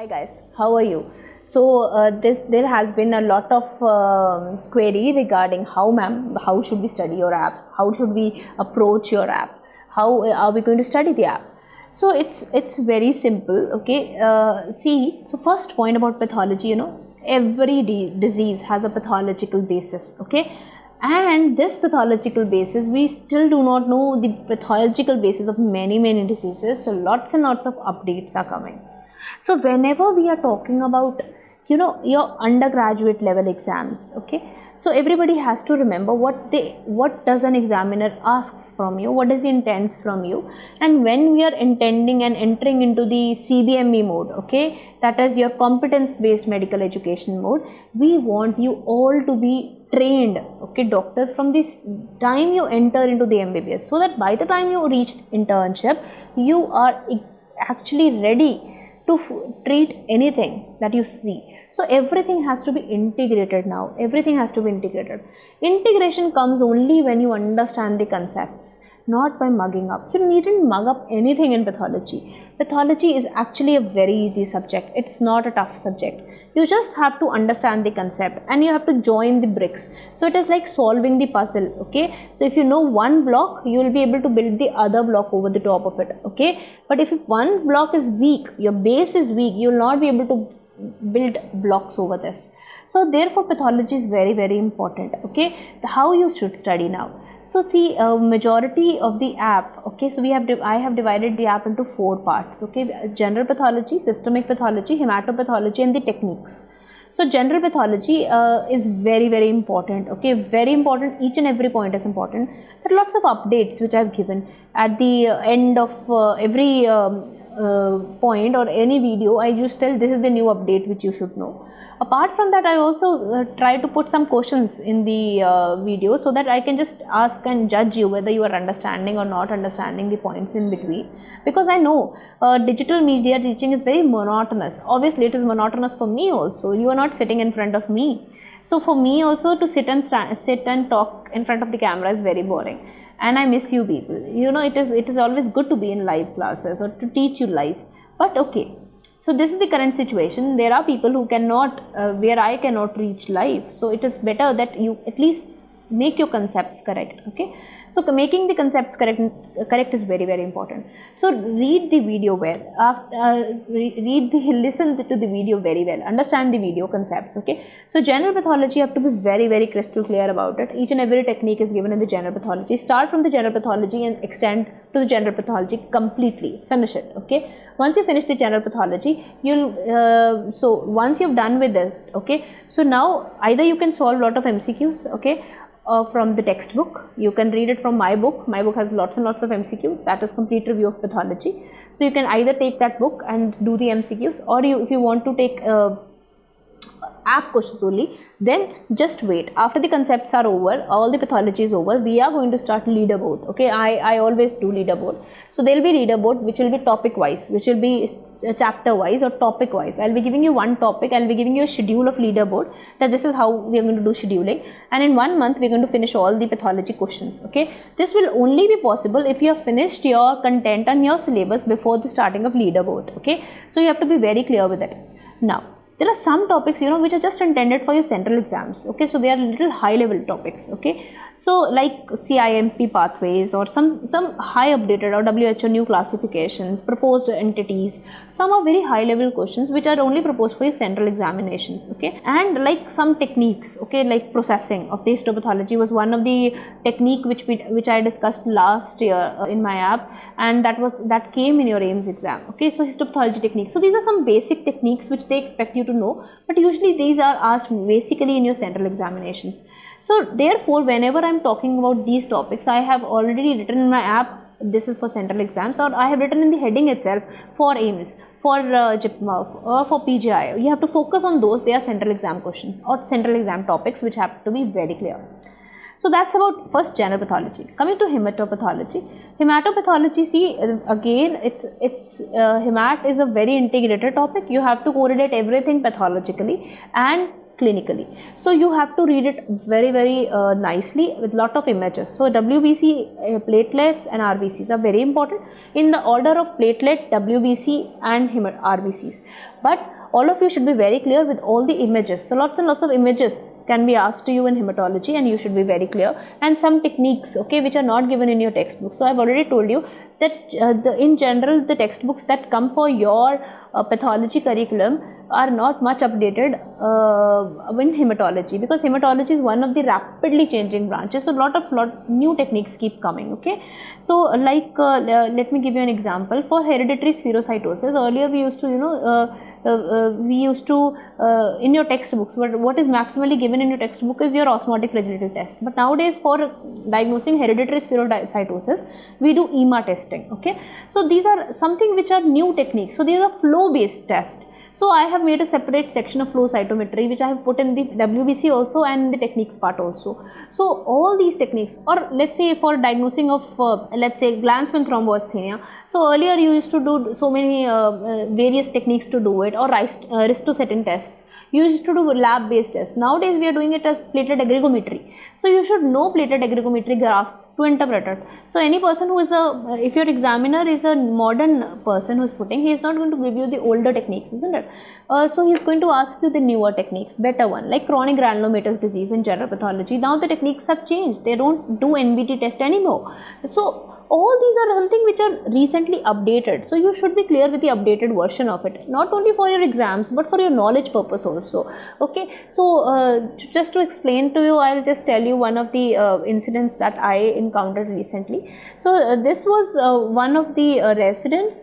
Hi guys, how are you? So there has been a lot of query regarding how should we study your app? How should we approach your app? How are we going to study the app? So it's very simple, okay. So first point about pathology, every disease has a pathological basis, okay. And this pathological basis, we still do not know the pathological basis of many diseases. So lots and lots of updates are coming. So whenever we are talking about your undergraduate level exams, okay, so everybody has to remember what does an examiner asks from you, what does he intends from you. And when we are intending and entering into the CBME mode, okay, that is your competence based medical education mode, we want you all to be trained, okay, doctors from this time you enter into the MBBS, so that by the time you reach internship, you are actually ready to treat anything that you see. So everything has to be integrated now. Everything has to be integrated. Integration comes only when you understand the concepts, not by mugging up. You needn't mug up anything in pathology. Pathology is actually a very easy subject. It's not a tough subject. You just have to understand the concept and you have to join the bricks. So it is like solving the puzzle, okay. So if you know one block, you will be able to build the other block over the top of it, okay. But if one block is weak, your base is weak, you will not be able to build blocks over this. So therefore pathology is very important, okay. How you should study now. So see, majority of the app, okay, so I have divided the app into 4 parts, okay. General pathology, systemic pathology, hematopathology and the techniques. So general pathology is very important, okay, very important. Each and every point is important. There are lots of updates which I have given at the end of every point or any video. I just tell this is the new update which you should know. Apart from that, I also try to put some questions in the video so that I can just ask and judge you whether you are understanding or not understanding the points in between, because I know digital media teaching is very monotonous. Obviously it is monotonous for me also. You are not sitting in front of me, so for me also to sit and talk in front of the camera is very boring. And I miss you people. It is always good to be in live classes or to teach you live. But okay, so this is the current situation. There are people who cannot, where I cannot reach live. So it is better that you at least make your concepts correct, okay. So making the concepts correct is very important. So read the video well. Listen to the video very well. Understand the video concepts, okay. So general pathology, you have to be very crystal clear about it. Each and every technique is given in the general pathology. Start from the general pathology and extend to the general pathology completely. Finish it, okay. Once you finish the general pathology, you'll so once you've done with it, okay. So now either you can solve a lot of MCQs, okay, from the textbook. You can read it from my book. My book has lots and lots of MCQ. That is complete review of pathology. So you can either take that book and do the MCQs, or if you want to take app questions only, then just wait. After the concepts are over, all the pathology is over, we are going to start leaderboard, okay. I always do leaderboard. So there will be leaderboard which will be topic wise, which will be chapter wise or topic wise. I will be giving you one topic, I will be giving you a schedule of leaderboard, that this is how we are going to do scheduling, and in 1 month we are going to finish all the pathology questions, okay. This will only be possible if you have finished your content and your syllabus before the starting of leaderboard, okay. So you have to be very clear with it. Now there are some topics, which are just intended for your central exams, okay. So they are little high level topics, okay. So like CIMP pathways or some high updated or WHO new classifications, proposed entities. Some are very high level questions which are only proposed for your central examinations, okay. And like some techniques, okay, like processing of the histopathology was one of the technique which I discussed last year in my app, and that came in your AIIMS exam, okay. So histopathology techniques. So these are some basic techniques which they expect you to know, but usually these are asked basically in your central examinations. So therefore whenever I'm talking about these topics, I have already written in my app this is for central exams, or I have written in the heading itself for AIIMS, for JIPMER or for PGI. You have to focus on those. They are central exam questions or central exam topics which have to be very clear. So that's about first general pathology. Coming to hematopathology. Hematopathology, see again, hemat is a very integrated topic. You have to correlate everything pathologically and clinically. So you have to read it very nicely with lot of images. So WBC, platelets and RBCs are very important in the order of platelet, WBC and RBCs. but all of you should be very clear with all the images. So lots and lots of images can be asked to you in hematology, and you should be very clear, and some techniques, okay, which are not given in your textbook. So I've already told you that in general the textbooks that come for your pathology curriculum are not much updated in hematology, because hematology is one of the rapidly changing branches, so lot new techniques keep coming, okay. So like let me give you an example. For hereditary spherocytosis, earlier we used to, you know, in your textbooks, but what is maximally given in your textbook is your osmotic flagellative test. But nowadays for diagnosing hereditary spherocytosis, we do EMA testing, okay. So these are something which are new techniques. So these are flow based tests. So I have made a separate section of flow cytometry, which I have put in the WBC also and the techniques part also. So all these techniques, or let's say for diagnosing of let's say Glanzmann thromboasthenia. So earlier you used to do so many various techniques to do it, or ristocetin tests. You used to do lab based tests. Nowadays we are doing it as platelet aggregometry. So you should know platelet aggregometry graphs to interpret it. So any person who is if your examiner is a modern person who is putting, he is not going to give you the older techniques, isn't it? So he is going to ask you the newer techniques, better one, like chronic granulomatous disease in general pathology. Now the techniques have changed. They don't do NBT test anymore. So all these are something which are recently updated. So you should be clear with the updated version of it, not only for your exams but for your knowledge purpose also, okay. So just to explain to you, I'll just tell you one of the incidents that I encountered recently. So this was one of the residents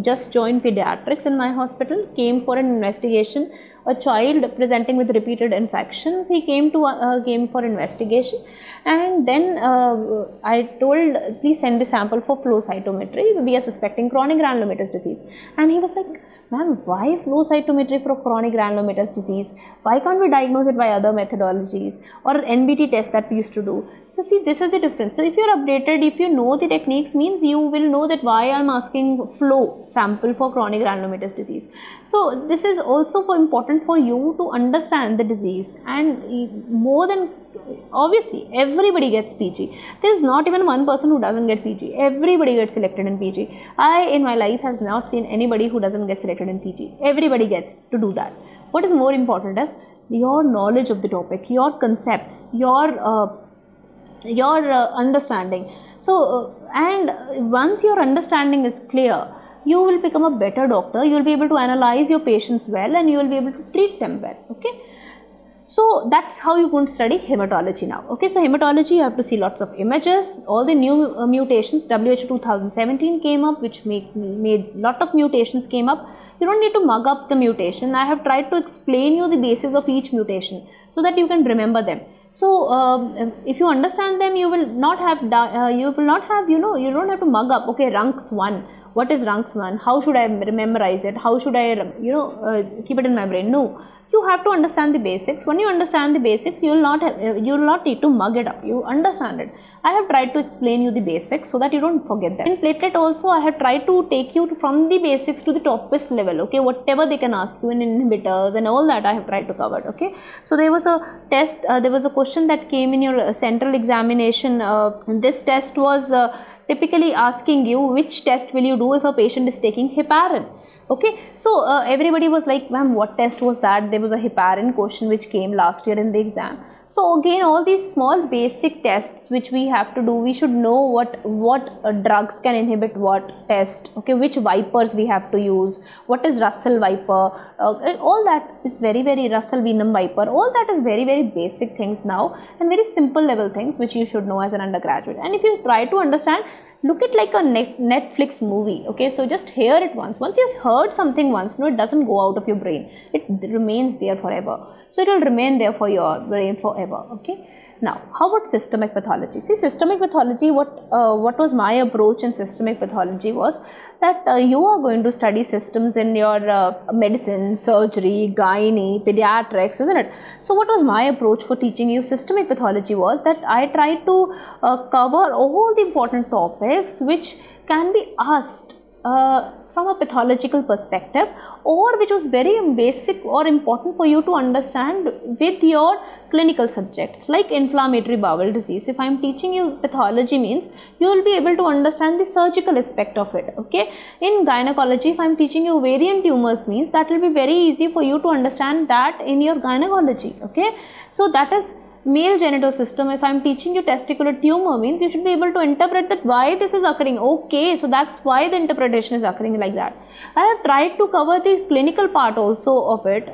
just joined pediatrics in my hospital, came for an investigation. A child presenting with repeated infections, he came for investigation, and then I told, please send the sample for flow cytometry. We are suspecting chronic granulomatous disease. And he was like, ma'am, why flow cytometry for chronic granulomatous disease? Why can't we diagnose it by other methodologies or NBT test that we used to do? So see, this is the difference. So if you are updated, if you know the techniques, means you will know that why I am asking flow sample for chronic granulomatous disease. So this is also important for you to understand the disease, and more than obviously everybody gets PG. There is not even one person who doesn't get PG. Everybody gets selected in PG. I in my life has not seen anybody who doesn't get selected in PG. Everybody gets to do that. What is more important is your knowledge of the topic, your concepts, your understanding. So and once your understanding is clear, you will become a better doctor. You will be able to analyze your patients well, and you will be able to treat them well, okay. So that's how you're going to study hematology now, okay. So hematology, you have to see lots of images. All the new mutations, WHO 2017 came up, which made lot of mutations came up. You don't need to mug up the mutation. I have tried to explain you the basis of each mutation so that you can remember them. So if you understand them, you will not have you don't have to mug up, okay, runx 1. What is runx 1? How should I memorize it? How should I keep it in my brain? No, you have to understand the basics. When you understand the basics, you will not need to mug it up. You understand it. I have tried to explain you the basics so that you don't forget that. In platelet also, I have tried to take you from the basics to the topest level, okay. Whatever they can ask you in inhibitors and all that, I have tried to cover, okay. So there was a test, there was a question that came in your central examination. This test was typically asking you, which test will you do if a patient is taking heparin, okay. So everybody was like, ma'am, what test was that? There was a heparin question which came last year in the exam. So again, all these small basic tests which we have to do, we should know what drugs can inhibit what test, okay, which vipers we have to use, what is Russell viper, all that is very Russell Venom viper, all that is very basic things now, and very simple level things which you should know as an undergraduate. And if you try to understand, look at like a Netflix movie, okay. So just hear it once you've heard something once, no, it doesn't go out of your brain, it remains there forever. So it will remain there for your brain forever, okay. Now how about systemic pathology? See, systemic pathology, what was my approach in systemic pathology was that you are going to study systems in your medicine, surgery, gynae, pediatrics, isn't it? So what was my approach for teaching you systemic pathology was that I tried to cover all the important topics which can be asked from a pathological perspective, or which was very basic or important for you to understand with your clinical subjects, like inflammatory bowel disease. If I am teaching you pathology, means you will be able to understand the surgical aspect of it. Okay, in gynecology, if I am teaching you ovarian tumors, means that will be very easy for you to understand that in your gynecology. Okay, so that is male genital system. If I am teaching you testicular tumor, means you should be able to interpret that why this is occurring. Okay, so that's why the interpretation is occurring like that. I have tried to cover the clinical part also of it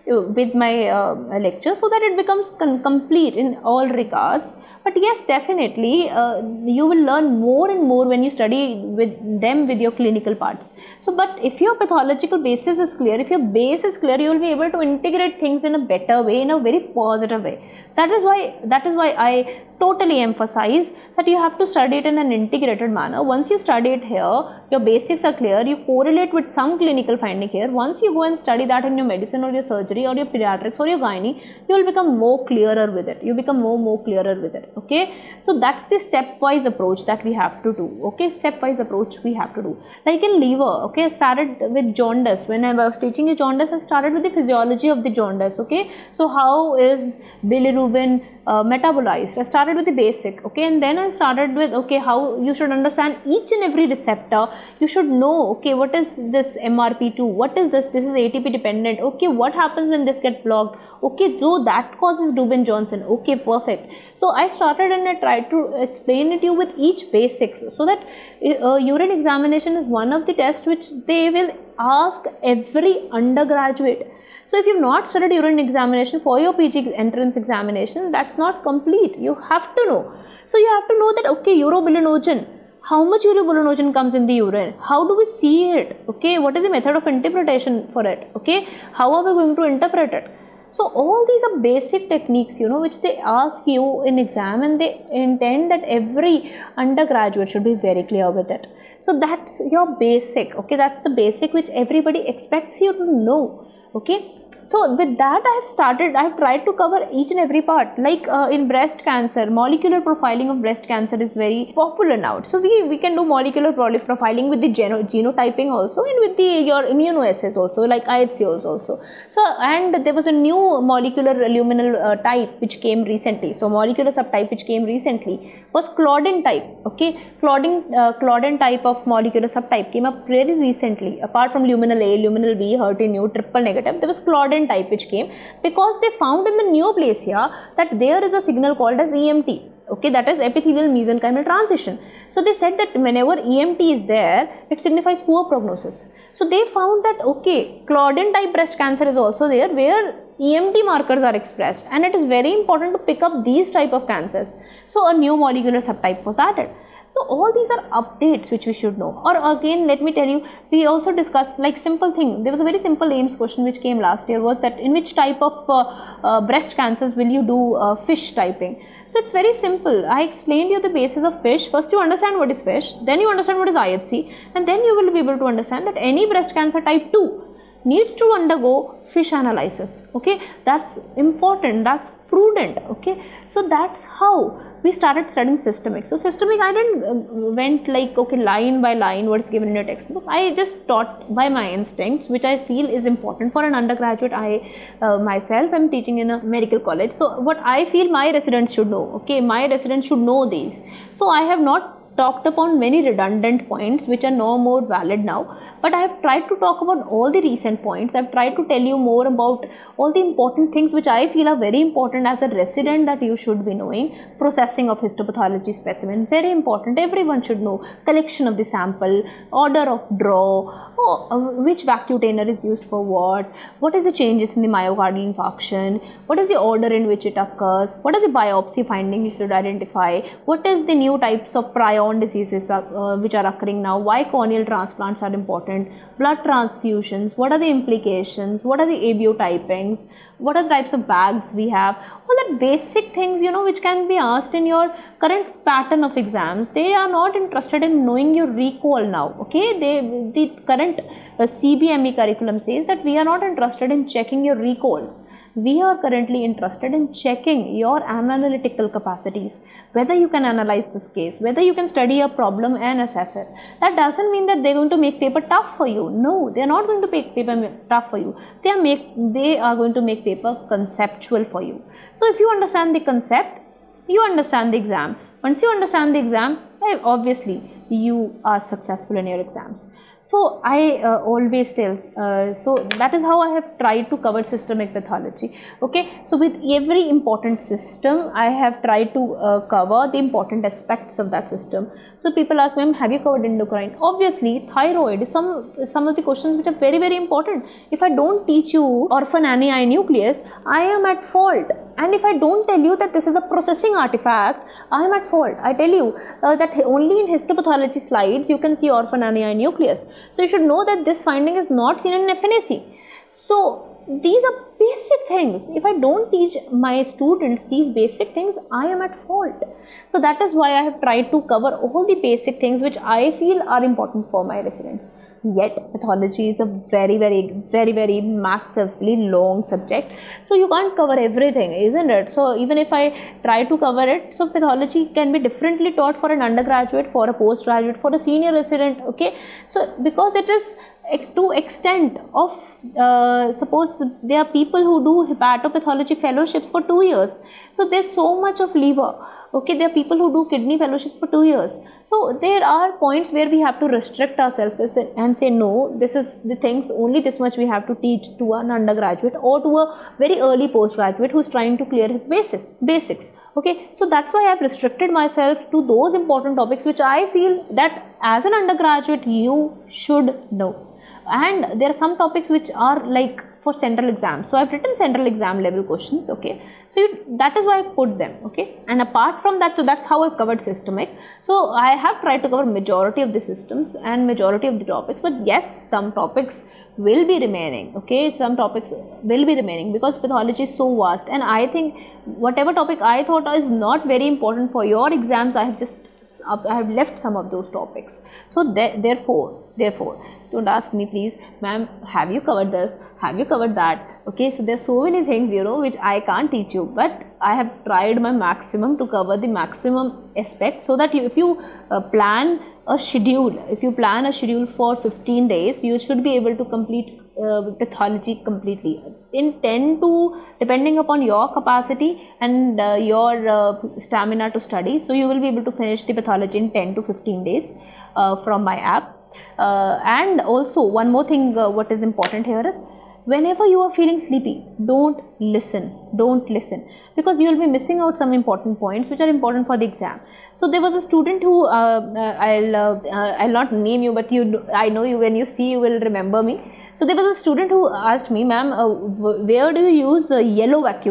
with my lecture, so that it becomes complete in all regards. But yes, definitely you will learn more and more when you study with them with your clinical parts. So but if your pathological basis is clear, if your base is clear, you will be able to integrate things in a better way, in a very positive way. That is why I totally emphasize that you have to study it in an integrated manner. Once you study it here, your basics are clear, you correlate with some clinical finding here. Once you go and study that in your medicine or your surgery or your pediatrics or your gynae, you will become more clearer with it. You become more clearer with it. Okay, so that's the stepwise approach that we have to do. Okay, stepwise approach we have to do. Like in liver, okay, I started with jaundice. When I was teaching you jaundice, I started with the physiology of the jaundice. Okay, so how is bilirubin metabolized? I started with the basic. Okay, and then I started with, okay, how you should understand each and every receptor. You should know, okay, what is this MRP2, what is this is ATP dependent. Okay, what happens when this gets blocked? Okay, so that causes Dubin-Johnson. Okay, perfect. So I started and I tried to explain it to you with each basics, so that urine examination is one of the tests which they will ask every undergraduate. So if you have not studied urine examination for your PG entrance examination, that's not complete. You have to know. So you have to know that, okay, urobilinogen, how much urobilinogen comes in the urine? How do we see it? Okay, what is the method of interpretation for it? Okay, how are we going to interpret it? So all these are basic techniques, you know, which they ask you in exam, and they intend that every undergraduate should be very clear with it. So that's your basic. Okay, that's the basic which everybody expects you to know. Okay, so with that I have tried to cover each and every part. Like in breast cancer, molecular profiling of breast cancer is very popular now. So we can do molecular profiling with the genotyping also, and with your immunoassays also, like IHCOs also. So, and there was a new molecular luminal type which came recently. So molecular subtype which came recently was Claudin type. Okay, Claudin type of molecular subtype came up very recently. Apart from luminal A, luminal B, HER2/neu, triple negative, there was Claudin type which came because they found in the neoplasia that there is a signal called as EMT. Okay, that is epithelial mesenchymal transition. So they said that whenever EMT is there, it signifies poor prognosis. So they found that, okay, Claudin type breast cancer is also there where EMT markers are expressed, and it is very important to pick up these type of cancers. So a new molecular subtype was added. So all these are updates which we should know. Or again, let me tell you, we also discussed like simple thing. There was a very simple AIIMS question which came last year, was that in which type of breast cancers will you do fish typing? So it's very simple. I explained you the basis of fish. First you understand what is fish, then you understand what is IHC, and then you will be able to understand that any breast cancer type 2 needs to undergo fish analysis. Okay, that's important, that's prudent. Okay, so that's how we started studying systemic. So systemic, I didn't went like, okay, line by line what's given in your textbook. I just taught by my instincts, which I feel is important for an undergraduate. I myself am teaching in a medical college, so what I feel my residents should know. Okay, my residents should know these. So I have not talked upon many redundant points which are no more valid now, but I have tried to talk about all the recent points. I have tried to tell you more about all the important things which I feel are very important as a resident that you should be knowing. Processing of histopathology specimen, very important, everyone should know. Collection of the sample, order of draw, which vacutainer is used for what is the changes in the myocardial infarction, what is the order in which it occurs, what are the biopsy findings you should identify, what is the new types of prion diseases which are occurring now, why corneal transplants are important, blood transfusions, what are the implications, what are the abiotypings, what are the types of bags we have, all that basic things, you know, which can be asked in your current pattern of exams. They are not interested in knowing your recall now, okay. The current CBME curriculum says that we are not interested in checking your recalls. We are currently interested in checking your analytical capacities, whether you can analyze this case, whether you can study a problem and assess it. That doesn't mean that they're going to make paper tough for you. No, they're not going to make paper tough for you. They are going to make paper conceptual for you. So if you understand the concept, you understand the exam. Once you understand the exam, obviously you are successful in your exams. So I always tell, so that is how I have tried to cover systemic pathology, okay. So with every important system, I have tried to cover the important aspects of that system. So people ask me, have you covered endocrine? Obviously, thyroid is some of the questions which are very, very important. If I don't teach you orphan ani nucleus, I am at fault. And if I don't tell you that this is a processing artifact, I am at fault. I tell you that only in histopathology slides you can see orphan ani nucleus. So you should know that this finding is not seen in FNAC. So these are basic things. If I don't teach my students these basic things, I am at fault. So that is why I have tried to cover all the basic things which I feel are important for my residents. Yet pathology is a very, very massively long subject, so you can't cover everything, isn't it? So even if I try to cover it, so pathology can be differently taught for an undergraduate, for a postgraduate, for a senior resident, okay. So because it is to extent of suppose there are people who do hepatopathology fellowships for 2 years, so there's so much of liver, okay. There are people who do kidney fellowships for 2 years, so there are points where we have to restrict ourselves and say no, this is the things, only this much we have to teach to an undergraduate or to a very early postgraduate who's trying to clear his basics, okay. So that's why I've restricted myself to those important topics which I feel that as an undergraduate you should know. And there are some topics which are like for central exams, so I've written central exam level questions, okay. So that is why I put them, okay. And apart from that, so that's how I've covered systemic. So I have tried to cover majority of the systems and majority of the topics, but yes, some topics will be remaining, okay. Some topics will be remaining because pathology is so vast, and I think whatever topic I thought is not very important for your exams, I have left some of those topics. So therefore don't ask me, please, ma'am, have you covered this, have you covered that, okay. So there's so many things, you know, which I can't teach you, but I have tried my maximum to cover the maximum aspects, so that if you plan a schedule for 15 days, you should be able to complete pathology completely in 10 to, depending upon your capacity and your stamina to study, so you will be able to finish the pathology in 10 to 15 days from my app. And also one more thing, what is important here is, whenever you are feeling sleepy, don't listen, because you will be missing out some important points which are important for the exam. So there was a student who I'll not name you, but I know you, when you see you will remember me. So there was a student who asked me, ma'am, where do you use yellow topped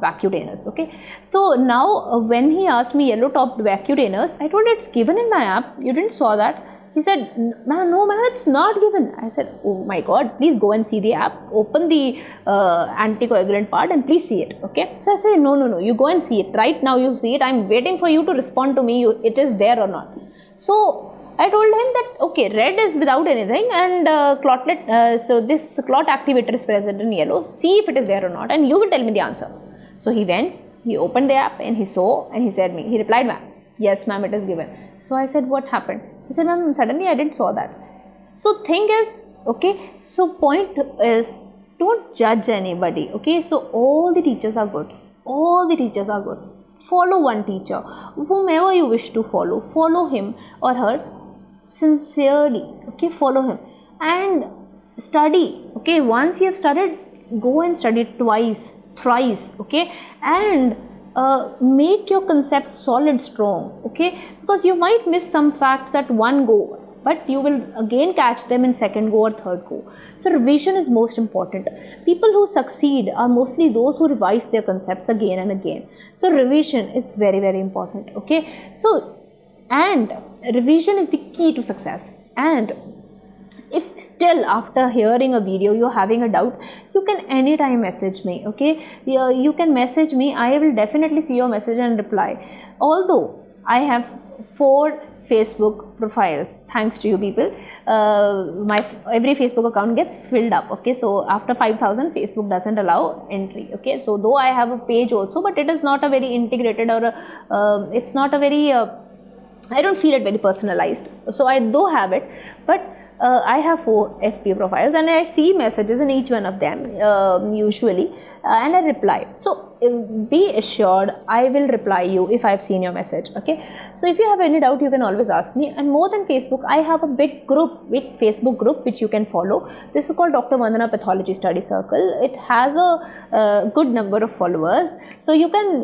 vacuoteners, okay. So now when he asked me yellow topped vacuoteners, I told him it's given in my app, you didn't saw that. He said, no ma'am, it's not given. I said, oh my god, please go and see the app, open the anticoagulant part and please see it, okay. So I say, no, you go and see it, right now you see it, I'm waiting for you to respond to me, it is there or not. So I told him that, okay, red is without anything, and so this clot activator is present in yellow, see if it is there or not, and you will tell me the answer. So he went, he opened the app and he saw, and he replied, ma'am, yes ma'am, it is given. So I said, what happened? He said, ma'am, suddenly I didn't saw that. So thing is, okay, so point is, don't judge anybody, okay. So all the teachers are good, follow one teacher, whomever you wish to follow him or her sincerely, okay, follow him and study, okay. Once you have studied, go and study twice, thrice, okay, and make your concept solid, strong, okay, because you might miss some facts at one go, but you will again catch them in second go or third go. So revision is most important. People who succeed are mostly those who revise their concepts again and again. So revision is very, very important, okay. So, and revision is the key to success. And if still after hearing a video you're having a doubt, you can anytime message me, okay? You can message me. I will definitely see your message and reply. Although I have 4 Facebook profiles, thanks to you people, my every Facebook account gets filled up, okay? So after 5,000 Facebook doesn't allow entry, okay? So though I have a page also, but it is not a very integrated or it's not a very I don't feel it very personalized. So I do have it, but I have 4 FB profiles and I see messages in each one of them usually, and I reply. So be assured I will reply you if I have seen your message, okay? So if you have any doubt, you can always ask me. And more than Facebook, I have a big Facebook group which you can follow. This is called Dr. Vandana Pathology Study Circle. It has a good number of followers, so you can,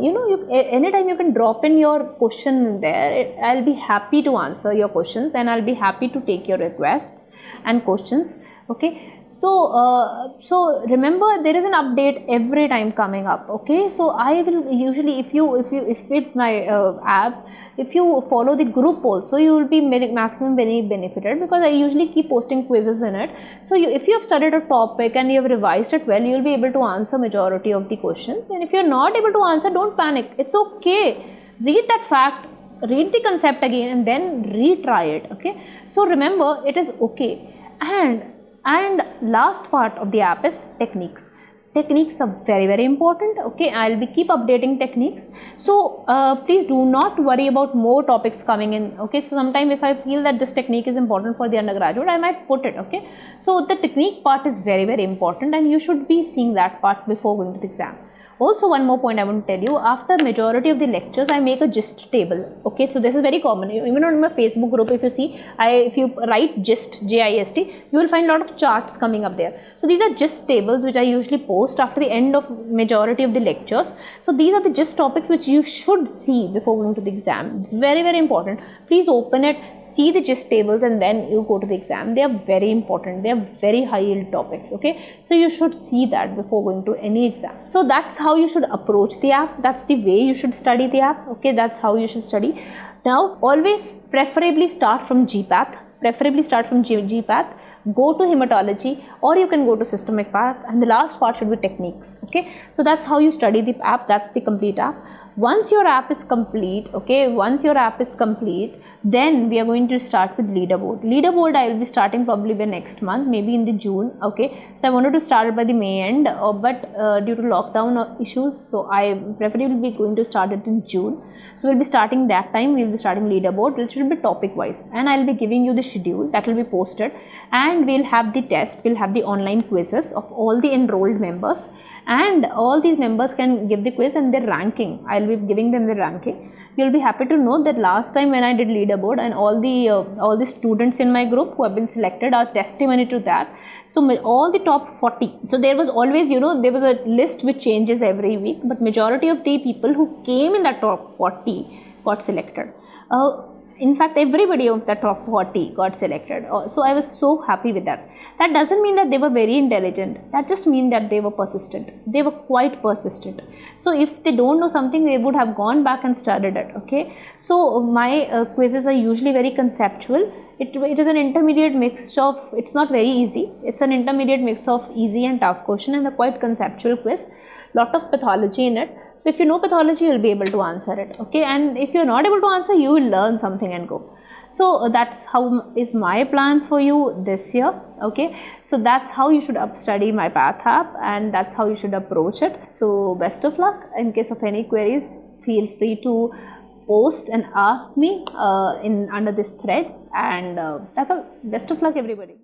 anytime you can drop in your question there. I'll be happy to answer your questions and I'll be happy to take your requests and questions, okay? So remember, there is an update every time coming up, okay? So I will usually, if with my app, if you follow the group also, you will be maximum benefited, because I usually keep posting quizzes in it. So if you have studied a topic and you have revised it well, you will be able to answer majority of the questions. And if you are not able to answer, don't panic, it's okay. Read that fact, read the concept again and then retry it, okay? So remember, it is okay. And last part of the app is techniques. Techniques are very important, okay? I'll be keep updating techniques. So please do not worry about more topics coming in, okay? So sometime if I feel that this technique is important for the undergraduate, I might put it, okay? So the technique part is very important, and you should be seeing that part before going to the exam. Also, one more point I want to tell you, after majority of the lectures, I make a gist table, okay? So this is very common. Even on my Facebook group, if you see, if you write gist, GIST, you will find a lot of charts coming up there. So these are gist tables which I usually post after the end of majority of the lectures. So these are the gist topics which you should see before going to the exam. Very important. Please open it, see the gist tables, and then you go to the exam. They are very important. They are very high yield topics, okay? So you should see that before going to any exam. So that's how you should approach the app. That's the way you should study the app, okay? That's how you should study. Now always preferably start from GPath, GPath, go to hematology, or you can go to systemic path, and the last part should be techniques, okay? So that's how you study the app. That's the complete app. Once your app is complete, okay, then we are going to start with leaderboard. I will be starting probably by next month, maybe in the June, okay? So I wanted to start it by the May end, but due to lockdown issues, so I preferably will be going to start it in June. So we'll be starting that time. We'll be starting leaderboard, which will be topic wise, and I'll be giving you the schedule that will be posted, and we'll have the test, we'll have the online quizzes of all the enrolled members, and all these members can give the quiz and their ranking. I'll be giving them the ranking. You'll be happy to know that last time when I did leaderboard, and all the students in my group who have been selected are testimony to that. So all the top 40. So there was always, there was a list which changes every week, but majority of the people who came in that top 40 got selected. In fact, everybody of the top 40 got selected. So I was so happy with that. That doesn't mean that they were very intelligent. That just means that they were persistent. They were quite persistent. So if they don't know something, they would have gone back and studied it, okay? So my quizzes are usually very conceptual. It is an intermediate mix of, it's not very easy. It's an intermediate mix of easy and tough question and a quite conceptual quiz. Lot of pathology in it. So if you know pathology, you'll be able to answer it, okay? And if you're not able to answer, you will learn something and go. So that's how is my plan for you this year, okay? So that's how you should study my Path app, and that's how you should approach it. So best of luck. In case of any queries, feel free to post and ask me under this thread, and that's all. Best of luck everybody.